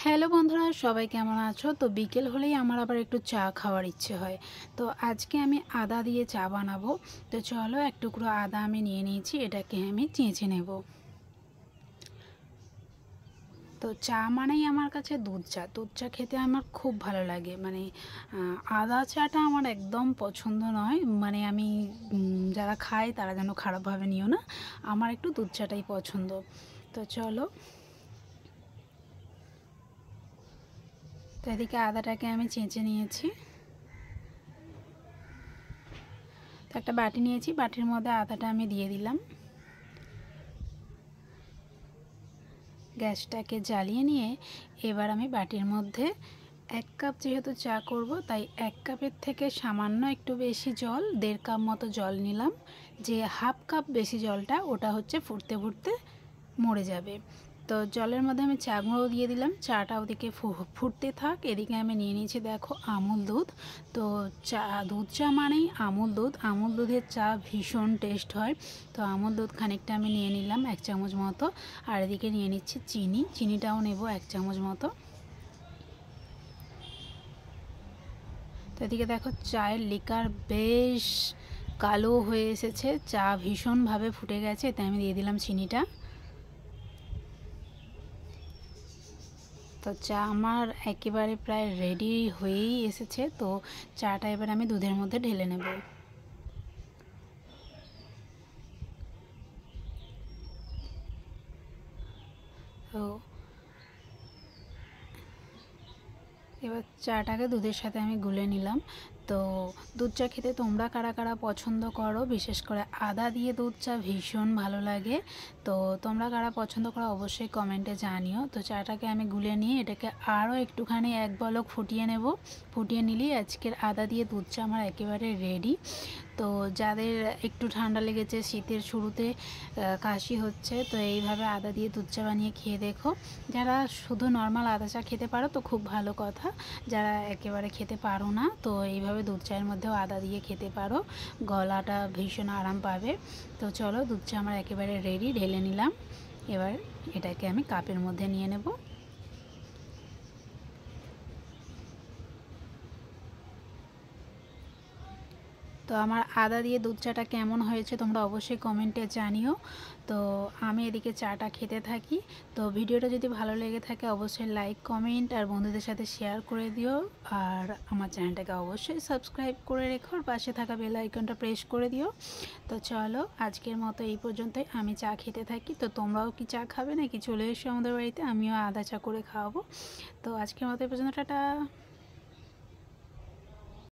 Hello বন্ধুরা, সবাই কেমন আছো? তো বিকেল হলেই আমার আবার একটু চা খাওয়ার ইচ্ছে হয়। তো আজকে আমি আদা দিয়ে চা বানাবো। তো চলো, এক টুকরো আদা আমি নিয়ে নিয়েছি, এটাকে আমি চেঁচে নেব। তো চা মানেই আমার কাছে দুধ চা খেতে আমার খুব ভালো লাগে। মানে আদা চাটা আমার একদম পছন্দ নয়। মানে আমি যারা খায় তারা যেন খারাপভাবে নিও না, আমার একটু দুধ চাটাই পছন্দ। তো চলো, তো এদিকে আদাটাকে আমি চেঁচে নিয়েছি। তো একটা বাটি নিয়েছি, বাটির মধ্যে আদাটা আমি দিয়ে দিলাম। গ্যাসটাকে জ্বালিয়ে নিয়ে এবার আমি বাটির মধ্যে 1 কাপ, যেহেতু চা করব তাই 1 কাপের থেকে সামান্য একটু বেশি জল, 1.5 কাপ মতো জল নিলাম। যে 1/2 কাপ বেশি জলটা, ওটা হচ্ছে ফুটতে ফুটতে মরে যাবে। তো জলের মধ্যে আমি চা গুঁড়ো দিয়ে দিলাম। চাটা ওদিকে ফুটতে থাক। এদিকে আমি নিয়ে নিয়েছি, দেখো, আমুল দুধ। তো দুধ চা মানেই আমুল দুধ। আমুল দুধের চা ভীষণ টেস্ট হয়। তো আমুল দুধ খানিকটা আমি নিয়ে নিলাম, 1 চামচ মতো। আর এদিকে নিয়ে নিচ্ছি চিনিটাও নেব 1 চামচ মতো। তো এদিকে দেখো, চায়ের লিকার বেশ কালো হয়ে এসেছে, চা ভীষণভাবে ফুটে গেছে। তাই আমি দিয়ে দিলাম চিনিটা। তো চা আমার একেবারে প্রায় রেডি হয়েই এসেছে। তো চাটা এবার আমি দুধের মধ্যে ঢেলে নেব। তো এবার চাটাকে দুধের সাথে আমি গুলে নিলাম। তো দুধ চা খেতে তোমরা কারা কারা পছন্দ করো? বিশেষ করে আদা দিয়ে দুধ চা ভীষণ ভালো লাগে। তো তোমরা কারা পছন্দ করো অবশ্যই কমেন্টে জানিও। তো চাটাকে আমি গুলে নিয়ে এটাকে আরও একটুখানি 1 বলক ফুটিয়ে নেব। ফুটিয়ে নিলেই আজকের আদা দিয়ে দুধ চা আমার একেবারে রেডি। তো যাদের একটু ঠান্ডা লেগেছে, শীতের শুরুতে কাশি হচ্ছে, তো এইভাবে আদা দিয়ে দুধ চা বানিয়ে খেয়ে দেখো। যারা শুধু নর্মাল আদা চা খেতে পারো তো খুব ভালো কথা। যারা একেবারে খেতে পারো না, তো এইভাবে দুধ চায়ের মধ্যেও আদা দিয়ে খেতে পারো, গলাটা ভীষণ আরাম পাবে। তো চলো, দুধ চা আমার একেবারে রেডি, ঢেলে নিলাম। এবার এটাকে আমি কাপের মধ্যে নিয়ে নেব। তো আমার আদা দিয়ে দুধ চাটা কেমন হয়েছে তোমরা অবশ্যই কমেন্টে জানিও। তো আমি এদিকে চাটা খেতে থাকি। তো ভিডিওটা যদি ভালো লেগে থাকে অবশ্যই লাইক, কমেন্ট আর বন্ধুদের সাথে শেয়ার করে দিও। আর আমার চ্যানেলটাকে অবশ্যই সাবস্ক্রাইব করে রেখো, আর পাশে থাকা বেল আইকনটা প্রেস করে দিও। তো চলো, আজকের মতো এই পর্যন্তই। আমি চা খেতে থাকি। তো তোমরাও কি চা খাবে নাকি? চলে এসো আমাদের বাড়িতে, আমিও আদা চা করে খাওয়াবো। তো আজকের মতো এই পর্যন্ত, টাটা।